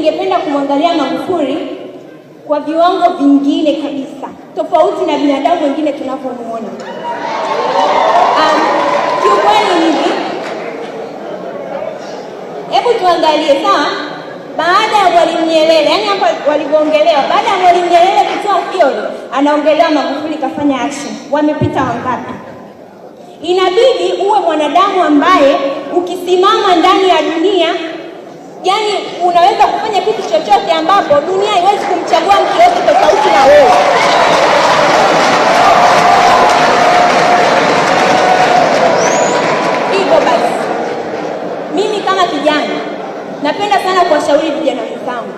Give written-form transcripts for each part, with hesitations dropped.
ningependa kumwangalia Magufuli kwa viwango vingine kabisa, tofauti na binadamu wengine tunavyomuona. Kiukweli hivi, hebu tuangalie sawa, baada ya Mwalimu Nyerere, yani hapa walivyoongelewa, baada ya Mwalimu Nyerere kutoa theory, anaongelewa Magufuli kafanya action. Wamepita wangapi? Inabidi uwe mwanadamu ambaye ukisimama ndani ya dunia, yani unaweza kufanya kitu chochote ambapo dunia haiwezi kumchagua mtu yote tofauti na wewe. Hivyo basi, mimi kama kijana napenda sana kuwashauri vijana wenzangu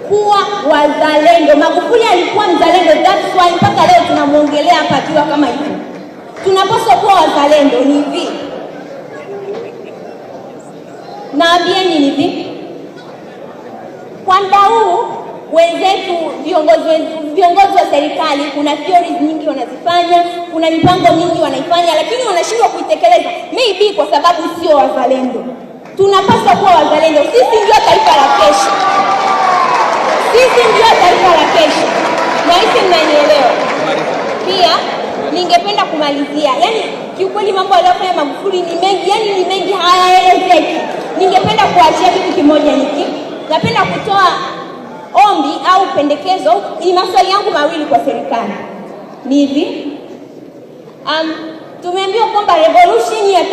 kuwa wazalendo. Magufuli alikuwa mzalendo, that's why mpaka leo tunamuongelea hapa akiwa kama hivi. Tunapaswa kuwa wazalendo. Ni hivi, naambieni ni hivi, kwa muda huu wenzetu viongozi wa serikali kuna theories nyingi wanazifanya, kuna mipango mingi wanaifanya, lakini wanashindwa kuitekeleza, maybe kwa sababu sio wazalendo. Tunapaswa kuwa wazalendo. Sisi ndio taifa la kesho. Sisi ndio taifa la kesho. Na hisi mnanielewa. Pia ningependa kumalizia, yani kiukweli mambo aliyofanya Magufuli ni mengi, yani ni mengi hayaelezeki. Ningependa kuachia kitu kimoja niki. Napenda kutoa ombi au pendekezo, ni maswali yangu mawili kwa serikali. Ni hivi, tumeambiwa kwamba revolution ya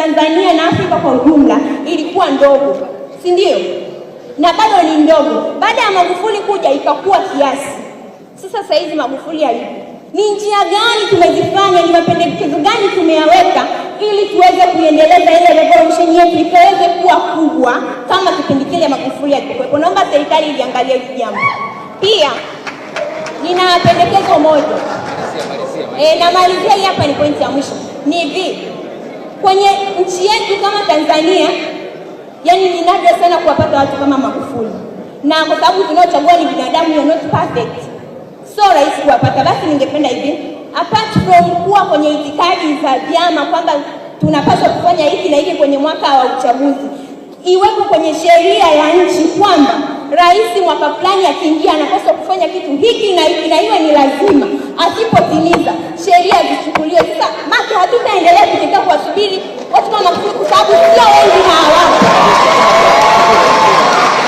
Tanzania na Afrika kwa ujumla ilikuwa ndogo, si ndio? Na bado ni ndogo. Baada ya Magufuli kuja ikakuwa kiasi. Sasa hizi Magufuli alipo, ni njia gani tumezifanya, ni mapendekezo gani tumeyaweka ili tuweze kuendeleza ile revolution yetu ikaweze kuwa kubwa kama kipindi kile Magufuli alipokuwepo? Naomba serikali iliangalia hili jambo. Pia nina pendekezo moja. Namalizia hapa, ni pointi ya mwisho. Ni hivi, kwenye nchi yetu kama Tanzania, yani ni nadra sana kuwapata watu kama Magufuli. Na kwa sababu tunaochagua ni binadamu, you're not perfect, so rahisi kuwapata. Basi ningependa hivi, apart from kuwa kwenye itikadi za vyama kwamba tunapaswa kufanya hiki na hiki kwenye mwaka wa uchaguzi, iwepo kwenye sheria ya nchi kwamba rais mwaka fulani akiingia anapaswa kufanya kitu hiki na hiki, na iwe ni lazima. Asipotimiza, sheria zichukuliwe. Sasa maki hatutaendelea kujikaa kuwasubiri watu kama Magufuli kwa sababu sio wengi na hawapo.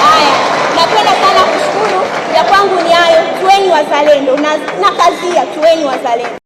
Haya, napenda sana kushukuru. Ya kwangu ni hayo. Tuweni wazalendo na kazia, tuweni wazalendo.